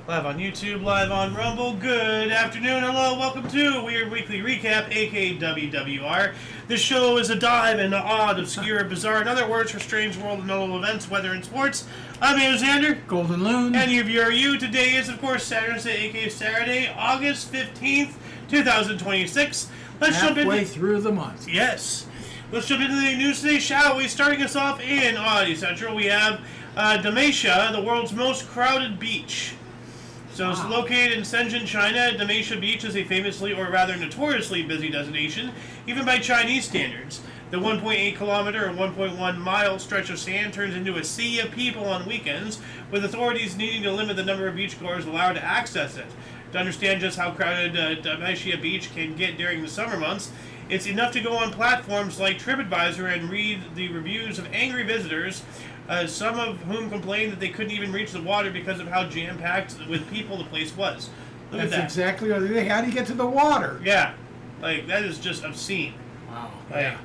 Live on YouTube, live on Rumble. Good afternoon, hello, welcome to Weird Weekly Recap AKA W.W.R. This show is a dive into odd, obscure, bizarre, and other words for strange world and notable events, weather, and sports. I'm Alexander. Golden Loon. And you. Today is, of course, Saturday, aka Saturday, August 15th, 2026. Let's jump into... Halfway through the month. Yes. Let's jump into the news today, shall we? Starting us off in Oddity Central, we have Dalmatia, the world's most crowded beach. So it's located in Shenzhen, China. Dalmatia Beach is a famously, or rather notoriously busy destination, even by Chinese standards. The 1.8 kilometer or 1.1 mile stretch of sand turns into a sea of people on weekends, with authorities needing to limit the number of beachgoers allowed to access it. To understand just how crowded Dalmatia Beach can get during the summer months, it's enough to go on platforms like TripAdvisor and read the reviews of angry visitors, some of whom complained that they couldn't even reach the water because of how jam-packed with people the place was. Look at that. That's exactly what they... How do you get to the water? Yeah. Like, that is just obscene. Wow. Like,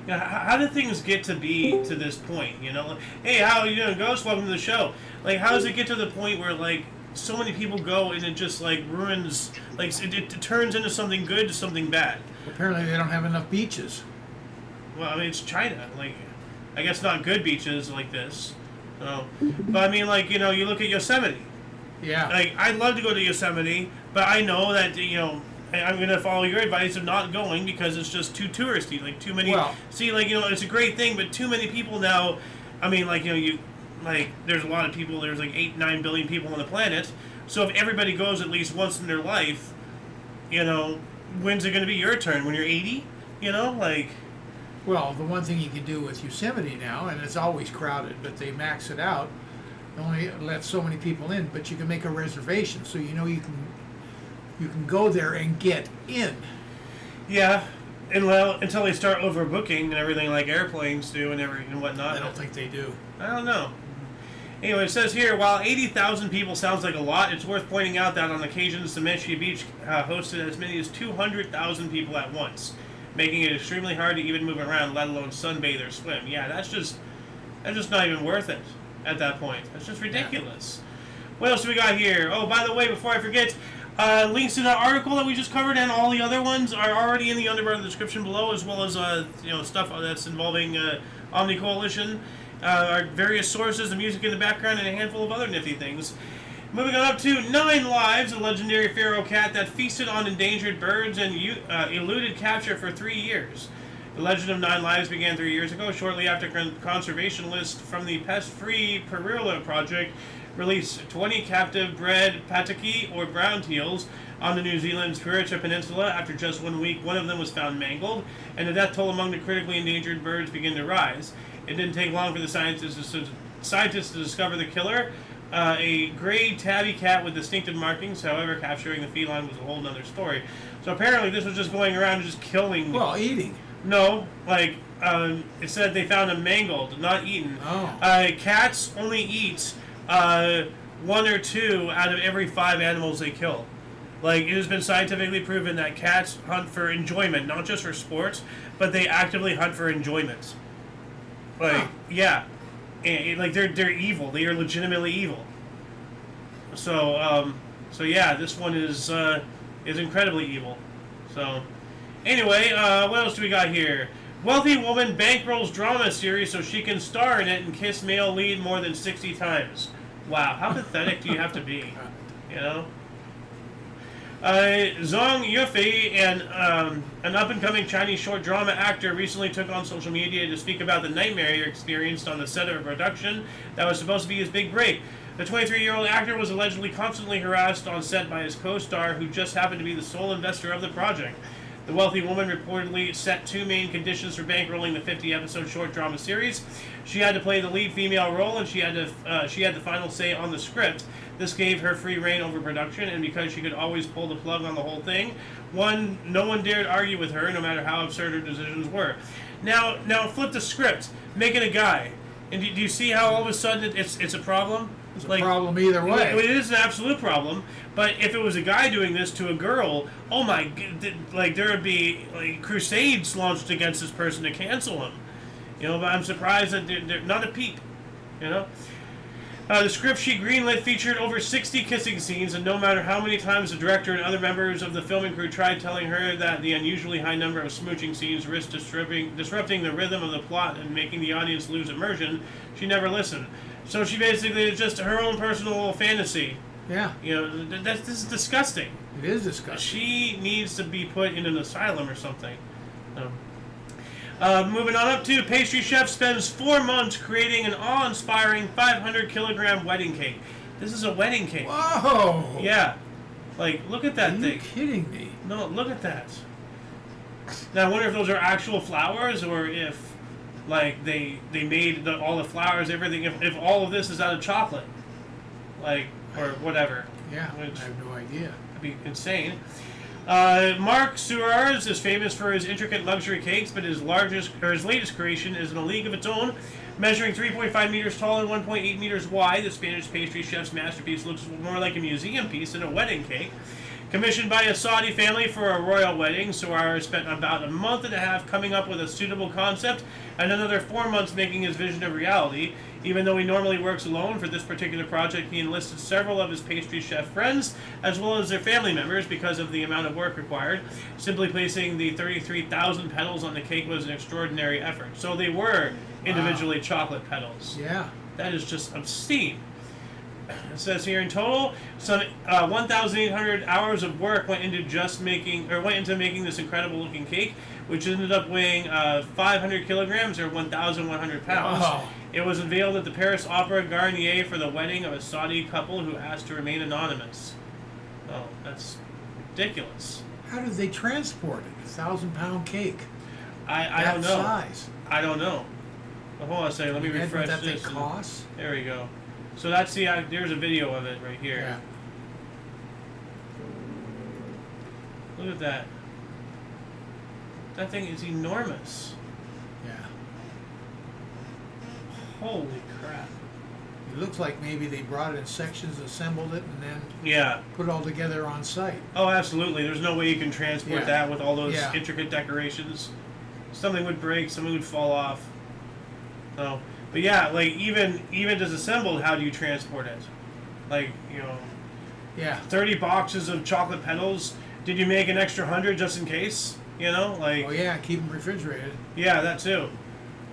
how did things get to be to this point, you know? Like, hey, how you doing, Ghost? Welcome to the show. Like, how does it get to the point where, like, so many people go and it just, like, ruins... Like, it turns into something good to something bad. Apparently they don't have enough beaches. Well, I mean, it's China. Like... I guess not good beaches like this. But I mean, like, you know, you look at Yosemite. Yeah. Like, I'd love to go to Yosemite, but I know that, you know, I'm going to follow your advice of not going because it's just too touristy. Like, too many... Well, see, like, you know, it's a great thing, but too many people now... I mean, like, you know, there's a lot of people. There's like 8-9 billion people on the planet. So if everybody goes at least once in their life, you know, when's it going to be your turn? When you're 80? You know, like... Well, the one thing you can do with Yosemite now, and it's always crowded, but they max it out, they only let so many people in, but you can make a reservation, so you know you can go there and get in. Yeah, and well, until they start overbooking and everything like airplanes do and whatnot. I don't think they do. I don't know. Anyway, it says here, while 80,000 people sounds like a lot, it's worth pointing out that on occasion, Dalmatia Beach hosted as many as 200,000 people at once, making it extremely hard to even move around, let alone sunbathe or swim. Yeah, that's just not even worth it at that point. That's just ridiculous. Yeah. What else do we got here? Oh, by the way, before I forget, links to that article that we just covered and all the other ones are already in the underbar of the description below, as well as you know, stuff that's involving Omni Coalition, our various sources, the music in the background, and a handful of other nifty things. Moving on up to 9 Lives, a legendary feral cat that feasted on endangered birds and eluded capture for 3 years. The legend of 9 Lives began 3 years ago, shortly after conservationists from the pest-free Perula Project released 20 captive bred pataki or brown teals on the New Zealand's Purita Peninsula. After just 1 week, one of them was found mangled, and the death toll among the critically endangered birds began to rise. It didn't take long for the scientists to discover the killer. A gray tabby cat with distinctive markings. However, capturing the feline was a whole other story. So apparently this was just going around just killing... Well, eating. No, like, it said they found them mangled, not eaten. Oh. Cats only eat 1 or 2 out of every 5 animals they kill. Like, it has been scientifically proven that cats hunt for enjoyment, not just for sports, but they actively hunt for enjoyment. Like, yeah. And, like, they're evil. They are legitimately evil. So yeah, this one is incredibly evil. So anyway, what else do we got here? Wealthy woman bankrolls drama series so she can star in it and kiss male lead more than 60 times. Wow, how pathetic do you have to be? You know. Zhang Yufei, an up-and-coming Chinese short drama actor, recently took on social media to speak about the nightmare he experienced on the set of a production that was supposed to be his big break. The 23-year-old actor was allegedly constantly harassed on set by his co-star, who just happened to be the sole investor of the project. The wealthy woman reportedly set 2 main conditions for bankrolling the 50-episode short drama series. She had to play the lead female role, and she had the final say on the script. This gave her free reign over production, and because she could always pull the plug on the whole thing, no one dared argue with her, no matter how absurd her decisions were. Now flip the script. Make it a guy. And do you see how all of a sudden it's a problem? It's a problem either way. It is an absolute problem. But if it was a guy doing this to a girl, oh my, like there would be like crusades launched against this person to cancel him. You know, but I'm surprised that they're not a peep. You know. The script she greenlit featured over 60 kissing scenes, and no matter how many times the director and other members of the filming crew tried telling her that the unusually high number of smooching scenes risked disrupting the rhythm of the plot and making the audience lose immersion, she never listened. So she basically is just her own personal fantasy. Yeah. You know, this is disgusting. It is disgusting. She needs to be put in an asylum or something. Moving on up to pastry chef spends 4 months creating an awe-inspiring 500-kilogram wedding cake. This is a wedding cake. Whoa! Yeah. Like, look at that thing. Are you kidding me? No, look at that. Now, I wonder if those are actual flowers or if, like, they made all the flowers, everything, if all of this is out of chocolate. Like, or whatever. Yeah, Which I have no idea. would be insane. Mark Suarez is famous for his intricate luxury cakes, but his latest creation is in a league of its own. Measuring 3.5 meters tall and 1.8 meters wide, the Spanish pastry chef's masterpiece looks more like a museum piece than a wedding cake. Commissioned by a Saudi family for a royal wedding, Suarez spent about a month and a half coming up with a suitable concept and another 4 months making his vision a reality. Even though he normally works alone, for this particular project he enlisted several of his pastry chef friends as well as their family members because of the amount of work required. Simply placing the 33,000 petals on the cake was an extraordinary effort. So they were individually chocolate petals. Yeah. That is just obscene. It says here in total, some 1,800 hours of work went into making this incredible looking cake, which ended up weighing 500 kilograms or 1,100 pounds. Wow. It was unveiled at the Paris Opera Garnier for the wedding of a Saudi couple who asked to remain anonymous. Oh, that's ridiculous. How did they transport it? 1,000-pound cake. I don't know. Size. I don't know. Well, hold on a second. Let me refresh that this. That costs. There we go. So that's there's a video of it right here. Yeah. Look at that. That thing is enormous. Yeah. Holy crap. It looks like maybe they brought it in sections, assembled it, and then Yeah. put it all together on site. Oh, absolutely. There's no way you can transport Yeah. that with all those Yeah. intricate decorations. Something would break, something would fall off. So, but yeah, like even disassembled, how do you transport it? Like, you know, Yeah. 30 boxes of chocolate petals. Did you make an extra 100 just in case? You know, like Oh yeah, keep them refrigerated. yeah, that too.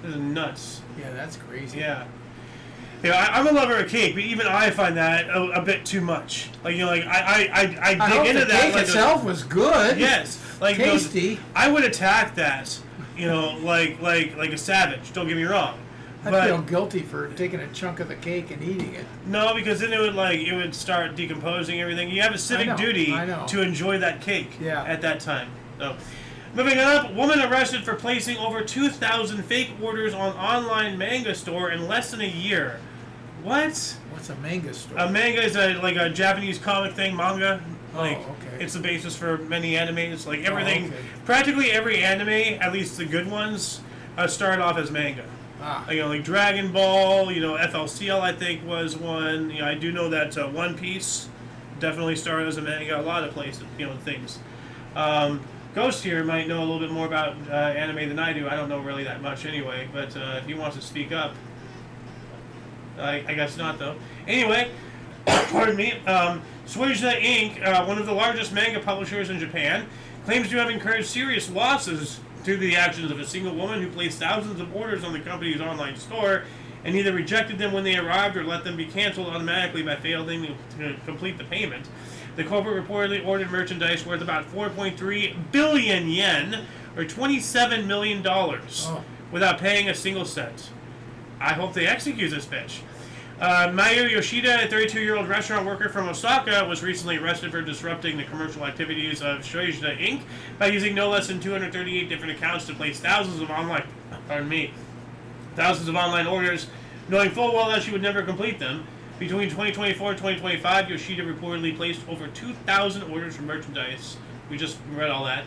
This is nuts. Yeah, that's crazy. Yeah. Yeah, I'm a lover of cake, but even I find that a bit too much. Like, you know, like I dig hope into the that. cake Like itself was good. yes, like you know, Tasty. I would attack that. You know, like a savage. Don't get me wrong. I feel guilty for taking a chunk of the cake and eating it. No, because then it would start decomposing everything. You have a civic duty to enjoy that cake at that time. So, moving on up, woman arrested for placing over 2,000 fake orders on online manga store in less than a year. What? What's a manga store? A manga is like a Japanese comic thing, manga. Like, okay. It's the basis for many animes. Like everything, okay. practically every anime, at least the good ones, started off as manga. You know, like Dragon Ball, you know, FLCL I think was one. You know, I do know that One Piece definitely started as a manga. A lot of places, you know, things. Ghost here might know a little bit more about anime than I do. I don't know really that much anyway, but if he wants to speak up, I guess not though. Anyway, pardon me. Suijna Inc., one of the largest manga publishers in Japan, claims to have incurred serious losses due to the actions of a single woman who placed thousands of orders on the company's online store and either rejected them when they arrived or let them be canceled automatically by failing to complete the payment. The corporate reportedly ordered merchandise worth about 4.3 billion yen, or $27 million, without paying a single cent. I hope they execute this bitch. Mayu Yoshida, a 32-year-old restaurant worker from Osaka, was recently arrested for disrupting the commercial activities of Suijna Inc. by using no less than 238 different accounts to place thousands of online orders, knowing full well that she would never complete them. Between 2024 and 2025, Yoshida reportedly placed over 2,000 orders for merchandise. We just read all that.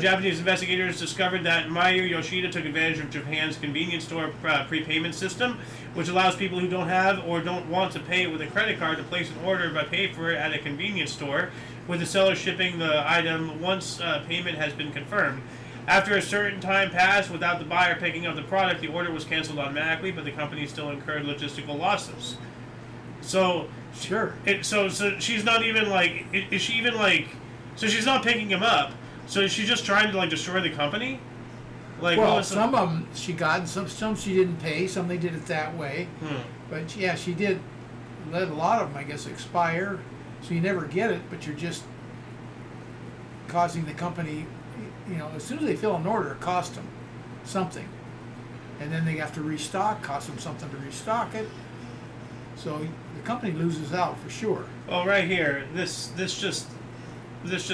Japanese investigators discovered that Mayu Yoshida took advantage of Japan's convenience store prepayment system, which allows people who don't have or don't want to pay with a credit card to place an order by pay for it at a convenience store, with the seller shipping the item once payment has been confirmed. After a certain time passed without the buyer picking up the product, the order was canceled automatically, but the company still incurred logistical losses. So Sure. so she's not even like is she even like so she's not picking him up. So she's just trying to like destroy the company. Like Well, some of them she got, and some she didn't pay. Some they did it that way. But yeah, she did let a lot of them, I guess, expire. So you never get it, but you're just causing the company, as soon as they fill an order, it costs them something. And then they have to restock, cost them something to restock it. So the company loses out for sure. Oh, right here. This just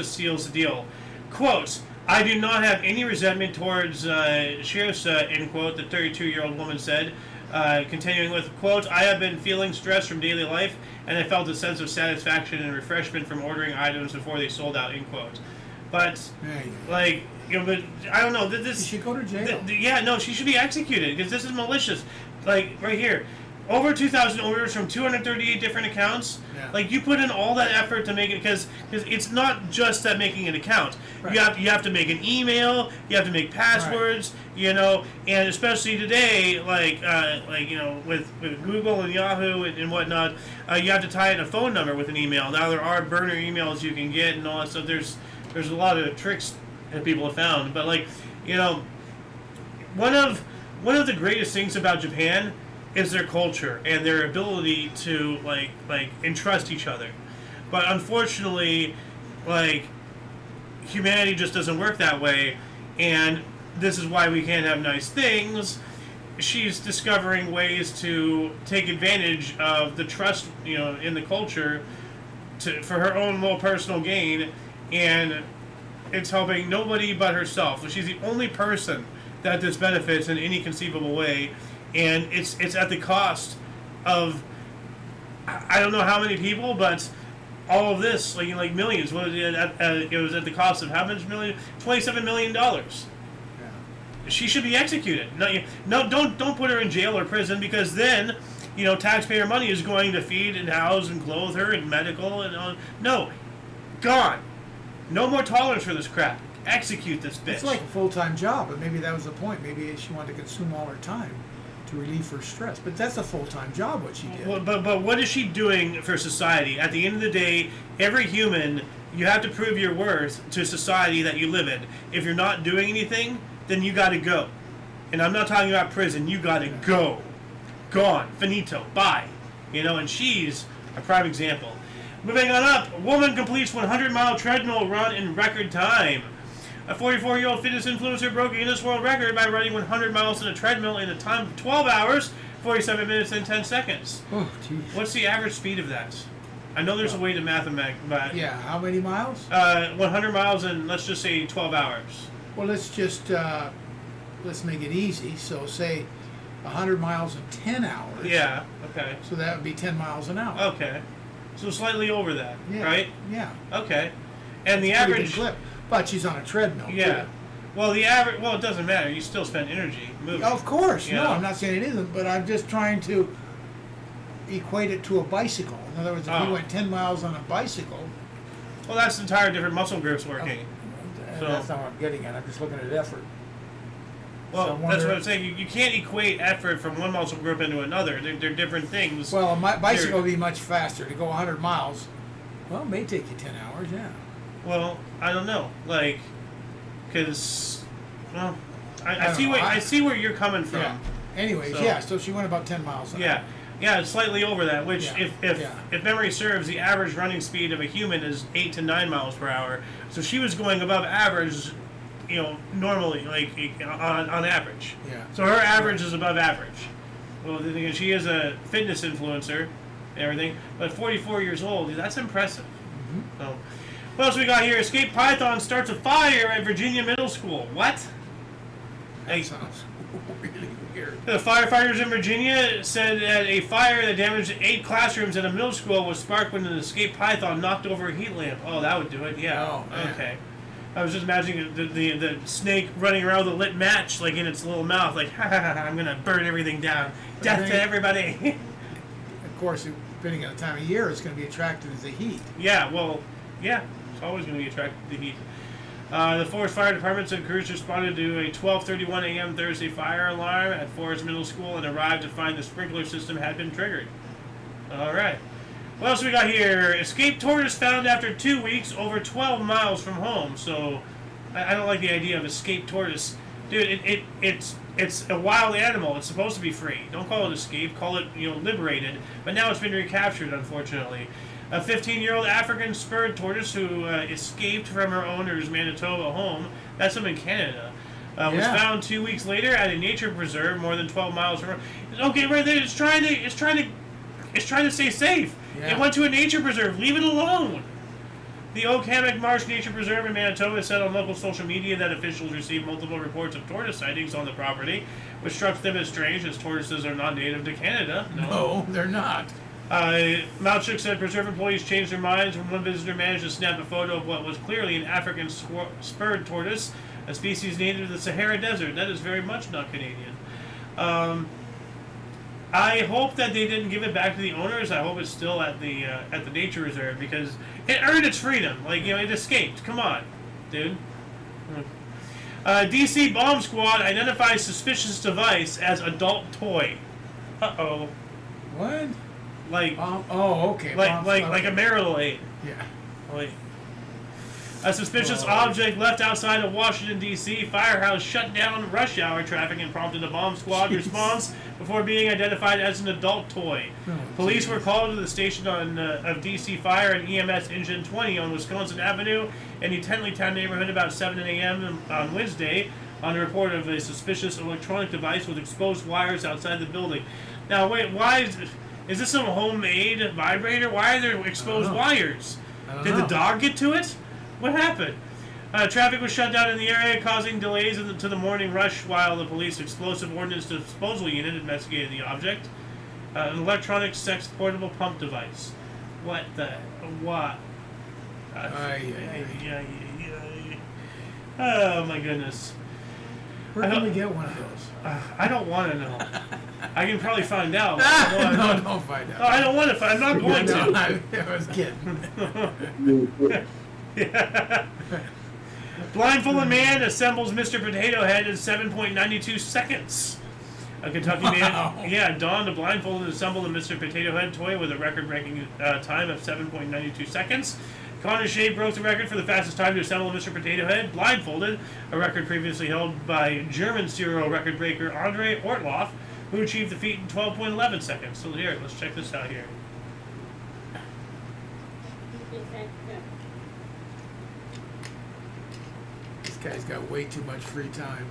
seals the deal. Quote, I do not have any resentment towards Shirsa, end quote, the 32-year-old woman said. Continuing with, quote, I have been feeling stress from daily life, and I felt a sense of satisfaction and refreshment from ordering items before they sold out, end quote. But, like, but I don't know. This she should go to jail. No, she should be executed, because this is malicious. Like, right here. Over 2,000 orders from 238 different accounts. Yeah. Like, you put in all that effort to make it, because it's not just that making an account. Right. You have to make an email. You have to make passwords. Right. And especially today, with Google and Yahoo and whatnot, you have to tie in a phone number with an email. Now there are burner emails you can get and all that stuff. There's a lot of tricks that people have found, but one of the greatest things about Japan is their culture and their ability to like entrust each other. But unfortunately, humanity just doesn't work that way, and this is why we can't have nice things. She's discovering ways to take advantage of the trust, in the culture for her own little personal gain, and it's helping nobody but herself. She's the only person that this benefits in any conceivable way. And it's at the cost of, I don't know how many people, but all of this, like millions. It was at the cost of how much million? $27 million. Yeah. She should be executed. No, don't put her in jail or prison, because then, taxpayer money is going to feed and house and clothe her and medical and all. No, gone. No more tolerance for this crap. Execute this bitch. It's like a full-time job, but maybe that was the point. Maybe she wanted to consume all her time to relieve her stress. But that's a full-time job, what she did. Well, but what is she doing for society? At the end of the day, every human, you have to prove your worth to society that you live in. If you're not doing anything, then you got to go. And I'm not talking about prison. You got to go. Gone. Finito. Bye. And she's a prime example. Moving on up, woman completes 100-mile treadmill run in record time. A 44-year-old fitness influencer broke a Guinness World Record by running 100 miles on a treadmill in a time of 12 hours, 47 minutes, and 10 seconds. Oh, geez. What's the average speed of that? I know there's a way to mathematics, but... Yeah, how many miles? 100 miles in, let's just say, 12 hours. Well, let's make it easy. So say 100 miles in 10 hours. Yeah, okay. So that would be 10 miles an hour. Okay. So slightly over that, yeah. Right? Yeah. Okay. And the That's a pretty average... good clip. But she's on a treadmill. Yeah. Too. Well, it doesn't matter. You still spend energy moving. Of course. No, know? I'm not saying it isn't, but I'm just trying to equate it to a bicycle. In other words, if you went 10 miles on a bicycle... Well, that's entire different muscle groups working. So, that's not what I'm getting at. I'm just looking at effort. Well, that's what I'm saying. You can't equate effort from one muscle group into another. They're different things. Well, a bicycle would be much faster. To go 100 miles, well, it may take you 10 hours, yeah. Well, I don't know. Because, well, I see where you're coming from. Yeah. Anyways, so she went about 10 miles an hour. Yeah, it's slightly over that, which, Yeah. if memory serves, the average running speed of a human is 8 to 9 miles per hour. So she was going above average, normally, on average. Yeah. So her average is above average. Well, the thing is, she is a fitness influencer and everything, but 44 years old, that's impressive. Mm-hmm. So, what else we got here? Escape Python starts a fire at Virginia Middle School. What? That sounds really weird. The firefighters in Virginia said that a fire that damaged 8 classrooms at a middle school was sparked when an escape python knocked over a heat lamp. Oh, that would do it. Yeah. Oh, man. Okay. I was just imagining the snake running around with a lit match, in its little mouth, ha ha ha! I'm gonna burn everything down. Death to everybody. Of course, depending on the time of year, it's going to be attracted to the heat. Yeah. Well. Yeah. It's always going to be attracted to the heat. The Forest Fire Department said crews responded to a 12:31 a.m. Thursday fire alarm at Forest Middle School and arrived to find the sprinkler system had been triggered. All right. What else we got here? Escaped tortoise found after 2 weeks over 12 miles from home. So, I don't like the idea of escaped tortoise. Dude, it's a wild animal. It's supposed to be free. Don't call it escaped. Call it, liberated. But now it's been recaptured, unfortunately. A 15-year-old African spurred tortoise who escaped from her owner's Manitoba home, that's up in Canada, was found 2 weeks later at a nature preserve more than 12 miles from her. Okay, right there. It's trying to stay safe. Yeah. It went to a nature preserve. Leave it alone. The Oak-Hammock Marsh Nature Preserve in Manitoba said on local social media that officials received multiple reports of tortoise sightings on the property, which struck them as strange as tortoises are not native to Canada. No, they're not. Malchuk said preserve employees changed their minds when one visitor managed to snap a photo of what was clearly an African spurred tortoise, a species native to the Sahara Desert. That is very much not Canadian. I hope that they didn't give it back to the owners. I hope it's still at the nature reserve because it earned its freedom. Like, it escaped. Come on, dude. DC bomb squad identifies suspicious device as adult toy. Uh-oh. What? Like, okay. Like a marital aid. Yeah. Like, a suspicious object left outside of Washington, D.C. firehouse shut down rush hour traffic and prompted a bomb squad response before being identified as an adult toy. Police were called to the station of D.C. Fire and EMS Engine 20 on Wisconsin Avenue in the Tenleytown neighborhood about 7 a.m. on Wednesday on a report of a suspicious electronic device with exposed wires outside the building. Now, wait, why is this some homemade vibrator? Why are there exposed wires? Did the dog get to it? What happened? Traffic was shut down in the area, causing delays to the morning rush while the police explosive ordnance disposal unit investigated the object. An electronic sex portable pump device. What? Oh my goodness. Where can we get one of those? I don't want to know. I can probably find out. No, don't find out. No, I don't want to find. I'm not going to. I was kidding. Yeah. Blindfolded man assembles Mr. Potato Head in 7.92 seconds. A Kentucky man, donned a blindfold and assembled a Mr. Potato Head toy with a record-breaking time of 7.92 seconds. Connor Shea broke the record for the fastest time to assemble a Mr. Potato Head blindfolded, a record previously held by German serial record breaker Andre Ortloff, who achieved the feat in 12.11 seconds. So here, let's check this out here. This guy's got way too much free time.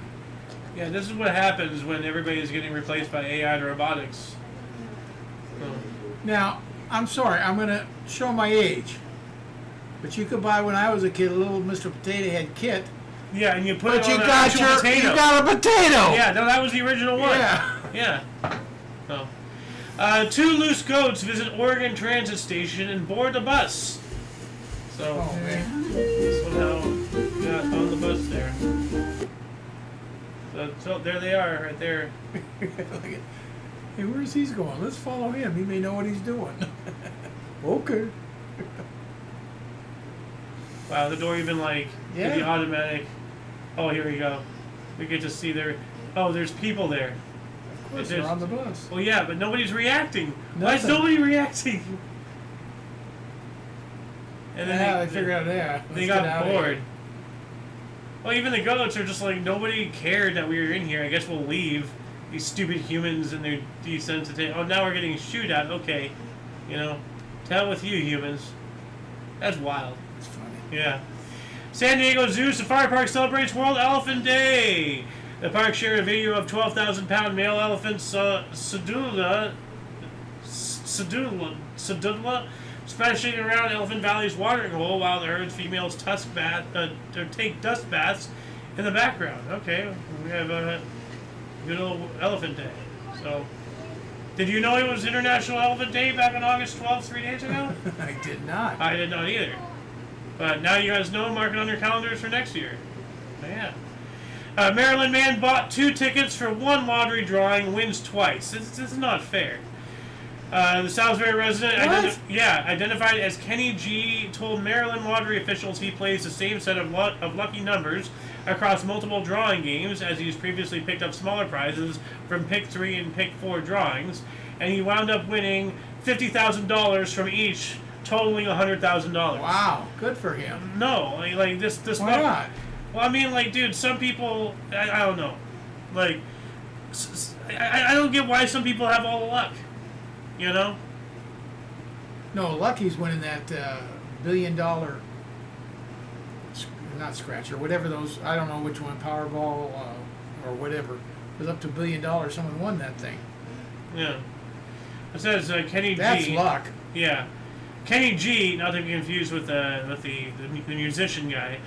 Yeah, this is what happens when everybody is getting replaced by AI and robotics. Now, I'm sorry, I'm going to show my age. But you could buy, when I was a kid, a little Mr. Potato Head kit. Yeah, and you put it on an got actual potato. You got a potato! Yeah, no, that was the original one. Yeah. So, 2 loose goats visit Oregon Transit Station and board the bus. So, somehow got on the bus there. So there they are, right there. Hey, where's he going? Let's follow him. He may know what he's doing. Okay. Wow, the door even did the automatic. Oh, here we go. We get to see there's people there. Of course, they're on the bus. Well, yeah, but nobody's reacting. Nothing. Why is nobody reacting? And then they figured out they got bored. Well, even the goats are just like, nobody cared that we were in here. I guess we'll leave. These stupid humans and their desensitization. Oh, now we're getting shoot at. Okay. To hell with you, humans. That's wild. It's funny. Yeah. San Diego Zoo Safari Park celebrates World Elephant Day. The park shared a video of 12,000-pound male elephant Sedula splashing around Elephant Valley's watering hole while the herd's females take dust baths in the background. Okay, we have a good old Elephant Day. So, did you know it was International Elephant Day back on August 12th, 3 days ago? I did not. I did not either. But now you guys know, mark it on your calendars for next year. Yeah. Maryland man bought 2 tickets for 1 lottery drawing, wins twice. This is not fair. The Salisbury resident, identified as Kenny G, told Maryland lottery officials he plays the same set of lucky numbers across multiple drawing games, as he's previously picked up smaller prizes from Pick 3 and Pick 4 drawings, and he wound up winning $50,000 from each, totaling $100,000. Wow, good for him. No, like this. Why not? Well, I mean, like, dude, some people, I don't know, like, I don't get why some people have all the luck, you know? No, Lucky's winning that $1 billion, not scratcher, whatever those, I don't know which one, Powerball or whatever. It was up to $1 billion. Someone won that thing. Yeah. It says Kenny That's G. luck. Yeah. Kenny G, not to be confused with the musician guy,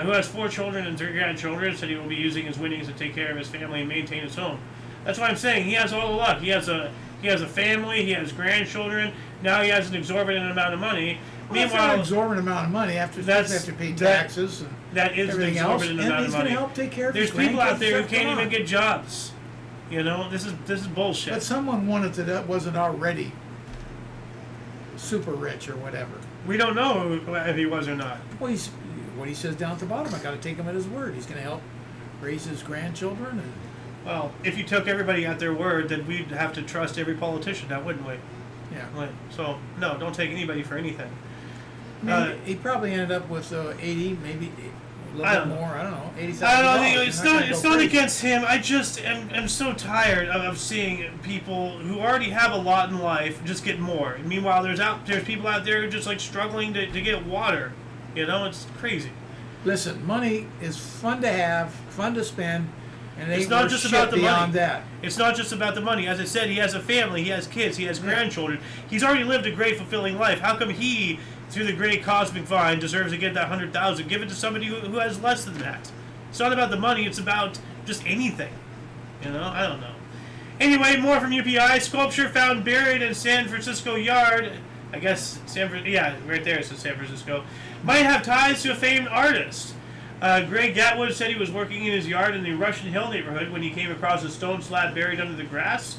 who has 4 children and 3 grandchildren, said he will be using his winnings to take care of his family and maintain his home. That's what I'm saying. He has all the luck. He has a family. He has grandchildren. Now he has an exorbitant amount of money. Well, meanwhile, that's not an exorbitant amount of money. After they have to pay taxes and that is an exorbitant amount of money. And he's going to help take care of his grandkids. There's people out there who can't even get jobs. You know, this is bullshit. But someone wanted that wasn't already super rich or whatever. We don't know if he was or not. Well, what he says down at the bottom, I got to take him at his word. He's going to help raise his grandchildren. And well, if you took everybody at their word, then we'd have to trust every politician, now wouldn't we? Yeah. Like, so no, don't take anybody for anything. He probably ended up with 80, maybe a little bit more. I don't know, $80,000. I don't know. It's not against him. I just am so tired of seeing people who already have a lot in life just get more. And meanwhile, there's people out there who are just like struggling to get water. You know, it's crazy. Listen, money is fun to have, fun to spend, and it's not just about the beyond money. that. It's not just about the money. As I said, he has a family, he has kids, he has grandchildren. He's already lived a great, fulfilling life. How come he, through the great cosmic vine, deserves to get that $100,000? Give it to somebody who has less than that. It's not about the money. It's about just anything. You know, I don't know. Anyway, more from UPI. Sculpture found buried in San Francisco yard. I guess right there it says San Francisco. Might have ties to a famed artist. Greg Gatwood said he was working in his yard in the Russian Hill neighborhood when he came across a stone slab buried under the grass.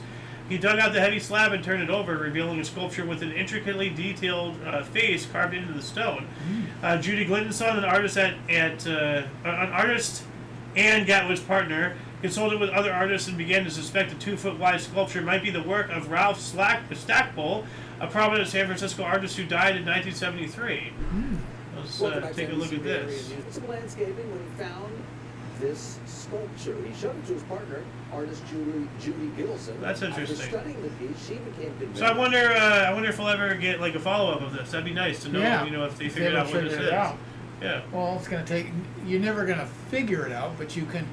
He dug out the heavy slab and turned it over, revealing a sculpture with an intricately detailed face carved into the stone. Judy Glintonson, an artist an artist and Gatwood's partner, consulted with other artists and began to suspect the 2-foot-wide sculpture might be the work of Ralph Stackpole, a prominent San Francisco artist who died in 1973. Let's take a look at this. Some landscaping when he found this sculpture. He showed it to his partner, artist Judy Gittleson. That's interesting. After studying the piece, she became convinced. So I wonder if we'll ever get like a follow-up of this. That'd be nice to know. You know, if they figured out what this is. Yeah. Well, it's going to take. You're never going to figure it out, but you can,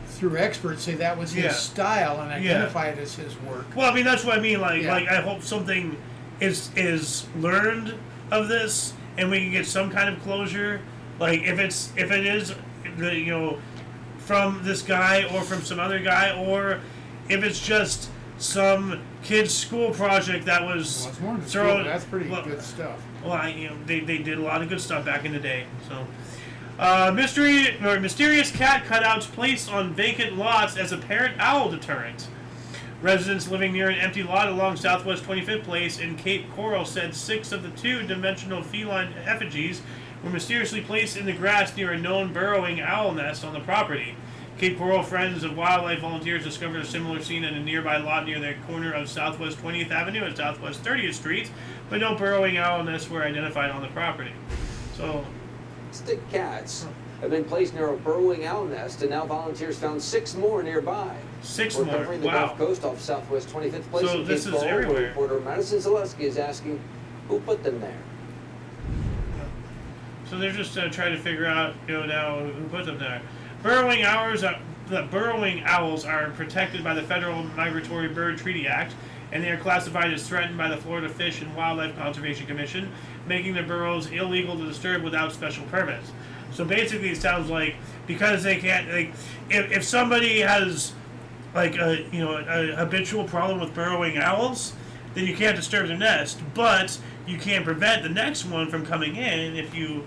through experts, say that was his style and identify it as his work. Well, I mean, that's what I mean. Like I hope something is learned of this, and we can get some kind of closure. Like if it is from this guy or from some other guy, or if it's just some kid's school project that was thrown. That's pretty good stuff. Well, they did a lot of good stuff back in the day. So, mysterious cat cutouts placed on vacant lots as a parent owl deterrent. Residents living near an empty lot along Southwest 25th Place in Cape Coral said 6 of the 2-dimensional feline effigies were mysteriously placed in the grass near a known burrowing owl nest on the property. Cape Coral Friends of Wildlife volunteers discovered a similar scene in a nearby lot near the corner of Southwest 20th Avenue and Southwest 30th Street, but no burrowing owl nests were identified on the property. So, stick cats have been placed near a burrowing owl nest, and now volunteers found 6 more nearby. 6 We're more. covering the Gulf Coast off Southwest 25th Place. So in this Cape is Coral, everywhere. Reporter Madison Zaleski is asking, who put them there? So they're just trying to figure out, now who put them there. Burrowing owls are protected by the Federal Migratory Bird Treaty Act, and they are classified as threatened by the Florida Fish and Wildlife Conservation Commission, making their burrows illegal to disturb without special permits. So basically, it sounds like because they can't, if somebody has a habitual problem with burrowing owls, then you can't disturb their nest, but you can prevent the next one from coming in if you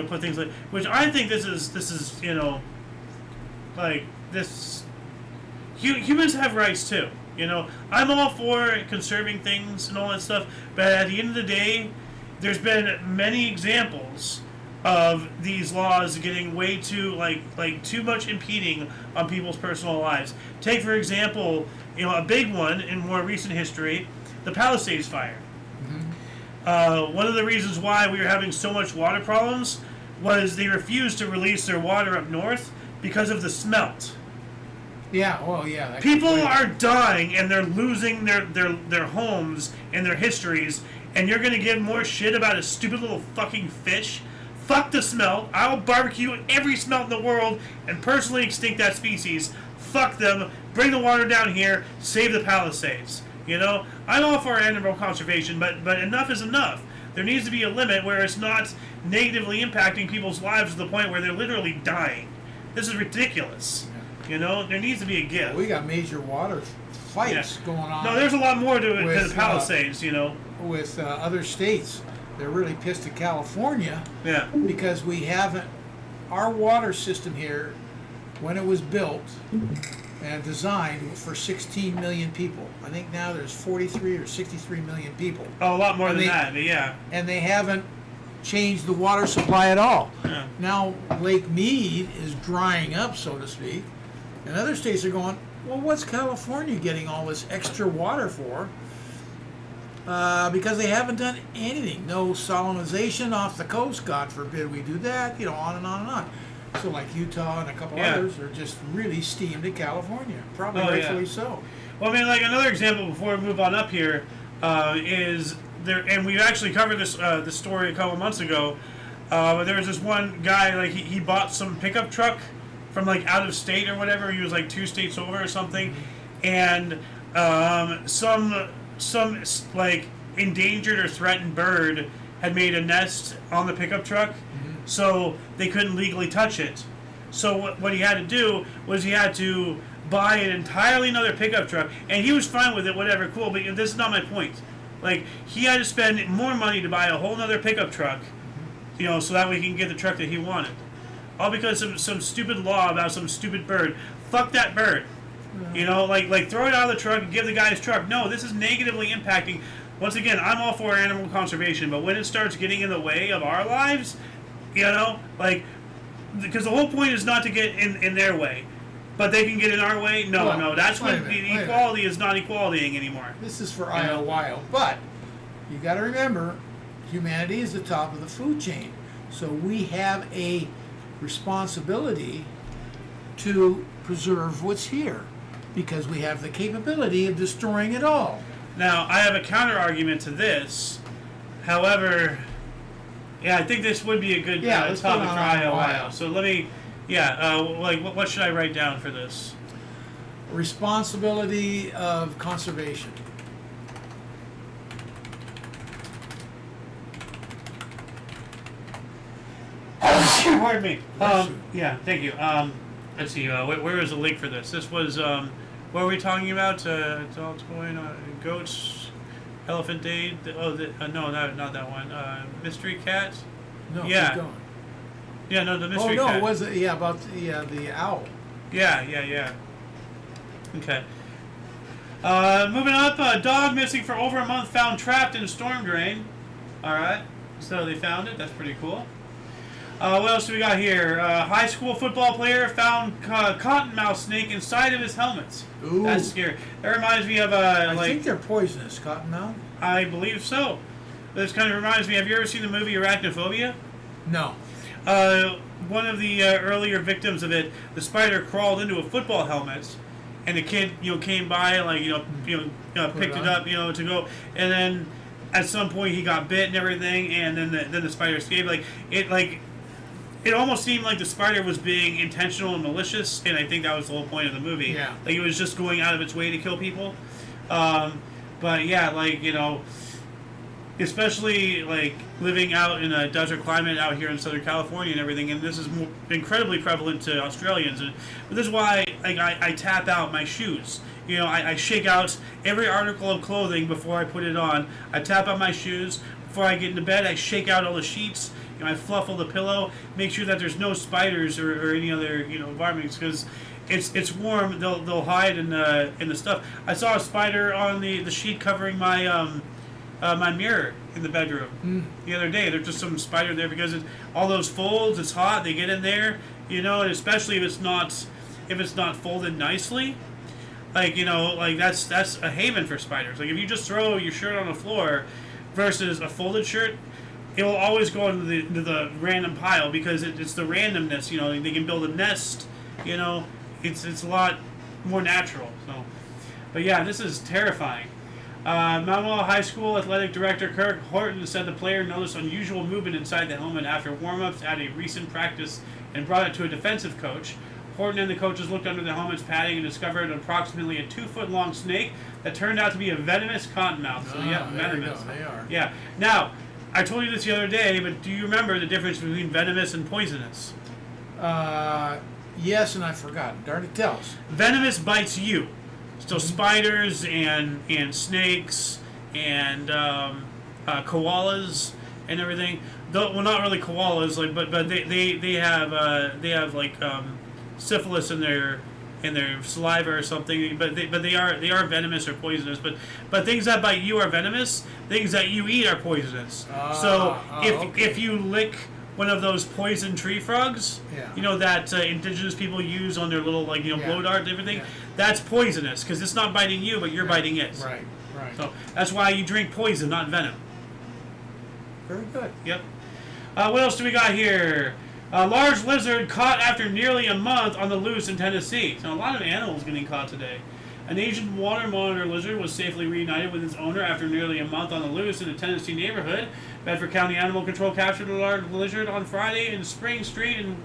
put things like, which I think this is like this. Humans have rights too. I'm all for conserving things and all that stuff, but at the end of the day, there's been many examples of these laws getting way too too much impeding on people's personal lives. Take for example, a big one in more recent history the Palisades fire. Mm-hmm. One of the reasons why we were having so much water problems was they refused to release their water up north because of the smelt. Yeah, well, yeah. People are dying and they're losing their homes and their histories, and you're going to give more shit about a stupid little fucking fish? Fuck the smelt. I will barbecue every smelt in the world and personally extinct that species. Fuck them. Bring the water down here. Save the Palisades. You know? I'm all for animal conservation, but enough is enough. There needs to be a limit where it's not negatively impacting people's lives to the point where they're literally dying. This is ridiculous. You know? There needs to be a give. We got major water fights going on. No, there's a lot more to it than the Palisades, you know? With other states. They're really pissed at California. Yeah. Because we haven't, our water system here, when it was built and designed for 16 million people. I think now there's 43 or 63 million people. Oh, a lot more than that, but yeah. And they haven't changed the water supply at all. Yeah. Now Lake Mead is drying up, so to speak, and other states are going, well, what's California getting all this extra water for? Because they haven't done anything. No salinization off the coast, God forbid we do that, you know, on and on and on. So like Utah and a couple others are just really steamed to California, probably rightfully so. Well, I mean, like another example before we move on up here is there, and we've actually covered this story a couple months ago. But there was this one guy, like he bought some pickup truck from like out of state or whatever. He was like 2 states over or something, and some like endangered or threatened bird had made a nest on the pickup truck, so they couldn't legally touch it. So what he had to do was he had to buy an entirely another pickup truck, and he was fine with it, whatever, cool, but this is not my point. Like, he had to spend more money to buy a whole nother pickup truck, you know, so that way he can get the truck that he wanted. All because of some stupid law about some stupid bird. Fuck that bird. You know, like throw it out of the truck and give the guy his truck. No, this is negatively impacting. Once again, I'm all for animal conservation, but when it starts getting in the way of our lives, you know, like, because the whole point is not to get in their way, but they can get in our way. No, that's when the equality is not equalitying anymore. This is for IOYO, but you got to remember, humanity is the top of the food chain, so we have a responsibility to preserve what's here, because we have the capability of destroying it all. Now, I have a counter argument to this. However, yeah, I think this would be a good topic for IOYO. So let me, like, what should I write down for this? Responsibility of conservation. Pardon me. Yeah, thank you. Let's see. Where is the link for this? This was what were we talking about? It's all going on. Goats, Elephant Day. No, not that one. Mystery Cat. No, yeah. keep going. Yeah, no, the Mystery Cat. Cat. It was about the owl. Yeah. Okay. Moving up, dog missing for over a month found trapped in a storm drain. All right, so they found it. That's pretty cool. What else do we got here? High school football player found cottonmouth snake inside of his helmet. Ooh. That's scary. That reminds me of I think they're poisonous, cottonmouth. I believe so. This kind of reminds me. Have you ever seen the movie Arachnophobia? No. One of the earlier victims of it, the spider crawled into a football helmet, and the kid, came by, like, picked it up, to go, and then at some point he got bit and everything, and then the spider escaped. It almost seemed like the spider was being intentional and malicious, and I think that was the whole point of the movie. Yeah. Like, it was just going out of its way to kill people. But yeah, especially like living out in a desert climate out here in Southern California and everything, and this is incredibly prevalent to Australians. But this is why I tap out my shoes. I shake out every article of clothing before I put it on. I tap out my shoes before I get into bed. I shake out all the sheets. I fluffle the pillow. Make sure that there's no spiders or any other environments, because it's warm. They'll hide in the stuff. I saw a spider on the sheet covering my my mirror in the bedroom the other day. There's just some spider there because all those folds. It's hot. They get in there, and especially if it's not folded nicely. Like, like that's a haven for spiders. Like, if you just throw your shirt on the floor versus a folded shirt, it will always go into the random pile because it's the randomness. They can build a nest. It's a lot more natural. So, but yeah, this is terrifying. Mount High School athletic director Kirk Horton said the player noticed unusual movement inside the helmet after warm-ups at a recent practice and brought it to a defensive coach. Horton and the coaches looked under the helmet's padding and discovered approximately a 2-foot-long snake that turned out to be a venomous cottonmouth. So yeah, venomous. They are. Yeah. Now, I told you this the other day, but do you remember the difference between venomous and poisonous? Yes, and I forgot. Darn it, tell us. Venomous bites you. So spiders and snakes and koalas and everything. Well, not really koalas, but they have like syphilis in their saliva or something. But they are venomous or poisonous. But things that bite you are venomous. Things that you eat are poisonous. If you lick one of those poison tree frogs, that indigenous people use on their little blow dart and everything, that's poisonous because it's not biting you, but you're biting it. Right. So that's why you drink poison, not venom. Very good. Yep. What else do we got here? A large lizard caught after nearly a month on the loose in Tennessee. So a lot of animals getting caught today. An Asian water monitor lizard was safely reunited with its owner after nearly a month on the loose in a Tennessee neighborhood. Bedford County Animal Control captured a large lizard on Friday in Spring Street in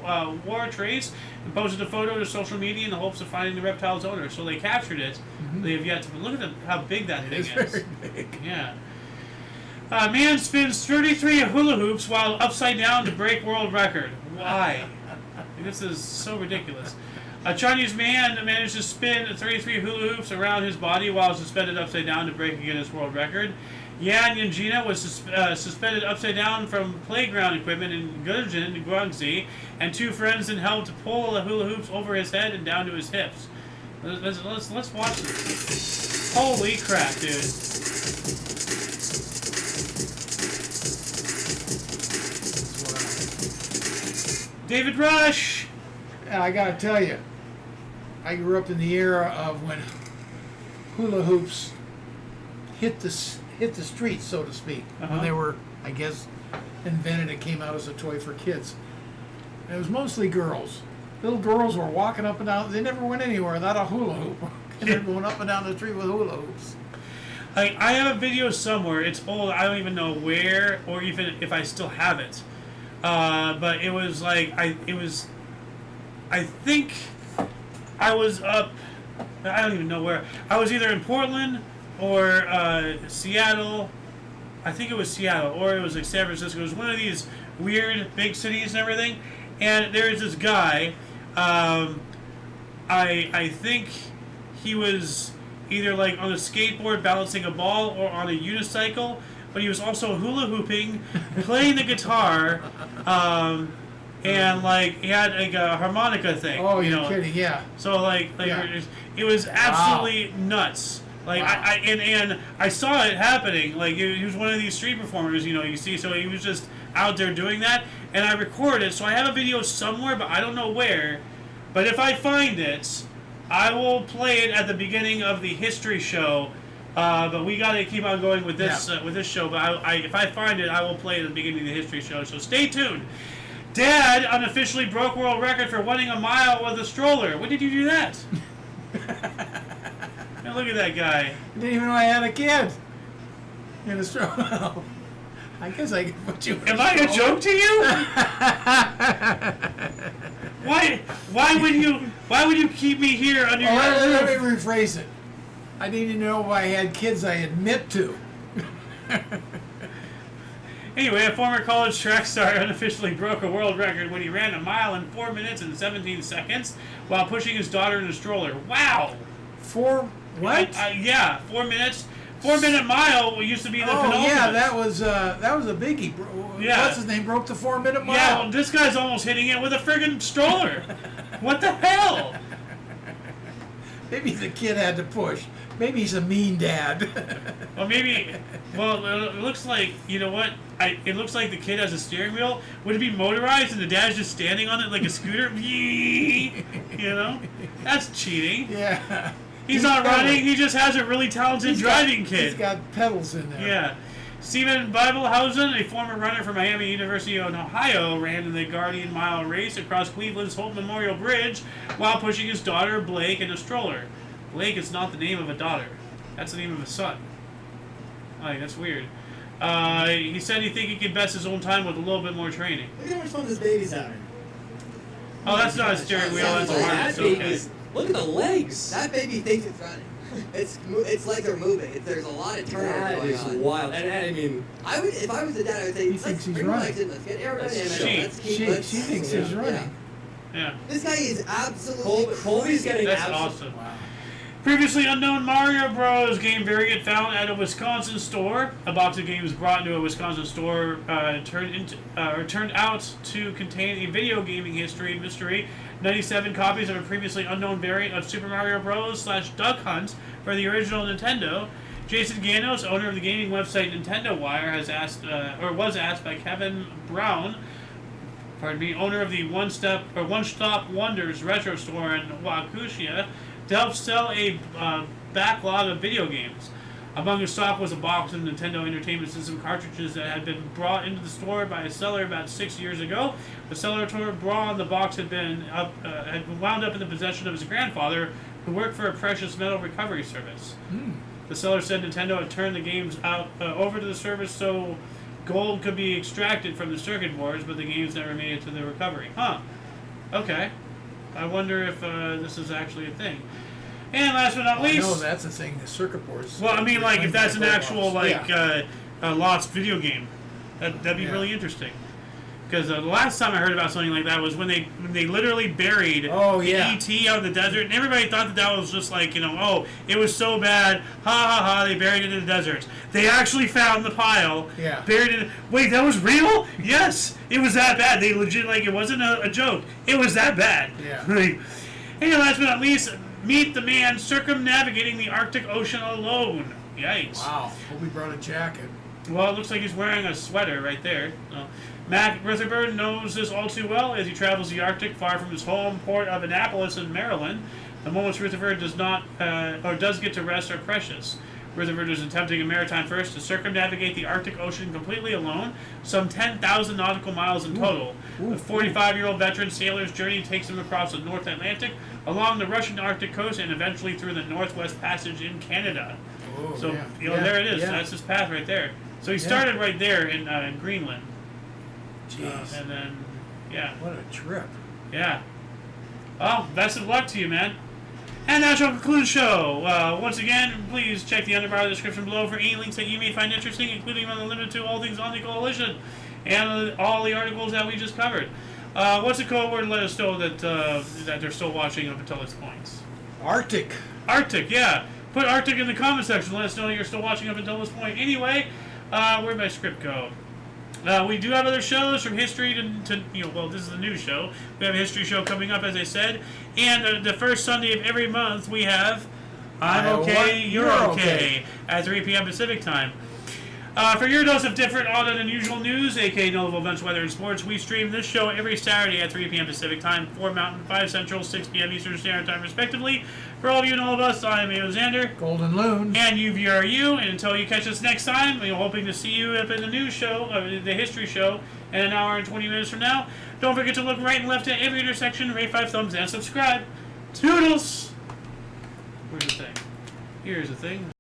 War Trace and posted a photo to social media in the hopes of finding the reptile's owner. So they captured it. Mm-hmm. They have yet to look at how big that thing is. Very big. Yeah. Man spins 33 hula hoops while upside down to break world record. Why? This is so ridiculous. A Chinese man managed to spin 33 hula hoops around his body while suspended upside down to break a Guinness World Record. Yan Yanjina was suspended upside down from playground equipment in Gurjin, Guangxi, and two friends then helped to pull the hula hoops over his head and down to his hips. Let's watch this. Holy crap, dude. David Rush! I gotta tell you, I grew up in the era of when hula hoops hit the streets, so to speak. When they were, I guess, invented, it came out as a toy for kids. And it was mostly girls. Little girls were walking up and down. They never went anywhere without a hula hoop. They're going up and down the street with hula hoops. I have a video somewhere. It's old. I don't even know where or even if I still have it. But it was like I think I was up. I don't even know where. I was either in Portland or Seattle. I think it was Seattle, or it was like San Francisco. It was one of these weird big cities and everything. And there was this guy. I think he was either like on a skateboard balancing a ball or on a unicycle, but he was also hula hooping, playing the guitar, and like he had like a harmonica thing. Oh, you're kidding? Yeah. So like it was absolutely nuts. Like and I saw it happening. Like he was one of these street performers, you see. So he was just out there doing that, and I recorded it. So I have a video somewhere, but I don't know where. But if I find it, I will play it at the beginning of the history show. But we got to keep on going with this show. But if I find it, I will play it at the beginning of the history show. So stay tuned. Dad unofficially broke world record for running a mile with a stroller. When did you do that? Now look at that guy. I didn't even know I had a kid in a stroller. I guess I can put you in Am I a joke to you? Why would you keep me here under your Let me rephrase it. I didn't even know if I had kids I admit to. Anyway, a former college track star unofficially broke a world record when he ran a mile in 4 minutes and 17 seconds while pushing his daughter in a stroller. Wow! What? 4 minutes. 4 minute mile used to be the penultimate. Oh yeah, that was a biggie. Yeah. What's his name? Broke the 4 minute mile. Yeah, well, this guy's almost hitting it with a friggin' stroller. What the hell? Maybe the kid had to push. Maybe he's a mean dad. Well, it looks like, you know what? It looks like the kid has a steering wheel. Would it be motorized and the dad's just standing on it like a scooter? That's cheating. Yeah. He's not running. He just has a really talented driving kid. He's got pedals in there. Yeah. Stephen Bibelhausen, a former runner for Miami University in Ohio, ran in the Guardian Mile race across Cleveland's Hope Memorial Bridge while pushing his daughter Blake in a stroller. Blake is not the name of a daughter. That's the name of a son. Like, that's weird. He said he think he could best his own time with a little bit more training. Look at how much fun this baby's having. Oh, that's not a steering wheel. That's a harness. Okay. Look at the legs. That baby thinks it's running. It's like they're moving. There's a lot of turnover That going is on. wild. And I mean, If I was the dad, I would say, He thinks he's bring the running. legs in. Let's get aerodynamic. She. Let's keep. She thinks he's running. Yeah. This guy is absolutely. Colby's getting That's absolute. awesome. Wow. Previously unknown Mario Bros. Game variant found at a Wisconsin store. A box of games brought into a Wisconsin store turned out to contain a video gaming history mystery. 97 copies of a previously unknown variant of Super Mario Bros. / Duck Hunt for the original Nintendo. Jason Ganos, owner of the gaming website Nintendo Wire, was asked by Kevin Brown, owner of the One Stop Wonders retro store in Waukesha, to help sell a backlog of video games. Among the stock was a box of Nintendo Entertainment System cartridges that had been brought into the store by a seller about 6 years ago. The seller told Braun the box had been wound up in the possession of his grandfather, who worked for a precious metal recovery service. The seller said Nintendo had turned the games over to the service so gold could be extracted from the circuit boards, but the games never made it to the recovery. Huh. Okay. I wonder if this is actually a thing. And last but not least... No, that's a thing, the circuit boards. Well, I mean, like, if that's an actual, like, Yeah. lost video game, that'd be really interesting. Because the last time I heard about something like that was when they literally buried the E.T. out in the desert, and everybody thought that was just like, it was so bad, ha ha ha, they buried it in the desert. They actually found the pile, buried it. Wait, that was real? Yes, it was that bad. They legit, like, it wasn't a joke. It was that bad. Yeah. Like, and last but not least, meet the man circumnavigating the Arctic Ocean alone. Yikes. Wow. Hope he brought a jacket. Well, it looks like he's wearing a sweater right there. Mac Rutherford knows this all too well as he travels the Arctic far from his home port of Annapolis in Maryland. The moments Rutherford does get to rest are precious. Rutherford is attempting a maritime first to circumnavigate the Arctic Ocean completely alone, some 10,000 nautical miles in total. The 45-year-old veteran sailor's journey takes him across the North Atlantic, along the Russian Arctic coast, and eventually through the Northwest Passage in Canada. Oh, So, yeah. there it is. Yeah. That's his path right there. So he started right there in Greenland. Jeez. And then, yeah. What a trip. Yeah. Well, best of luck to you, man. And that shall conclude the show. Once again, please check the underbar of the description below for any links that you may find interesting, including on the limited to all things on the coalition and all the articles that we just covered. What's the code word to let us know that they're still watching up until this point? Arctic. Arctic, yeah. Put Arctic in the comment section. Let us know you're still watching up until this point. Anyway, where'd my script go? We do have other shows from history to this is the new show. We have a history show coming up, as I said. And the first Sunday of every month, we have I'm Okay, You're Okay at 3 p.m. Pacific time. For your dose of different, odd, and unusual news, aka notable events, weather, and sports, we stream this show every Saturday at 3 p.m. Pacific time, 4 Mountain, 5 Central, 6 p.m. Eastern Standard Time, respectively. For all of you and all of us, I am Xander. Golden Loon. And UVRU. And until you catch us next time, we're hoping to see you up in the new show, the history show, in an hour and 20 minutes from now. Don't forget to look right and left at every intersection, rate 5 thumbs, and subscribe. Toodles! Where's the thing? Here's the thing.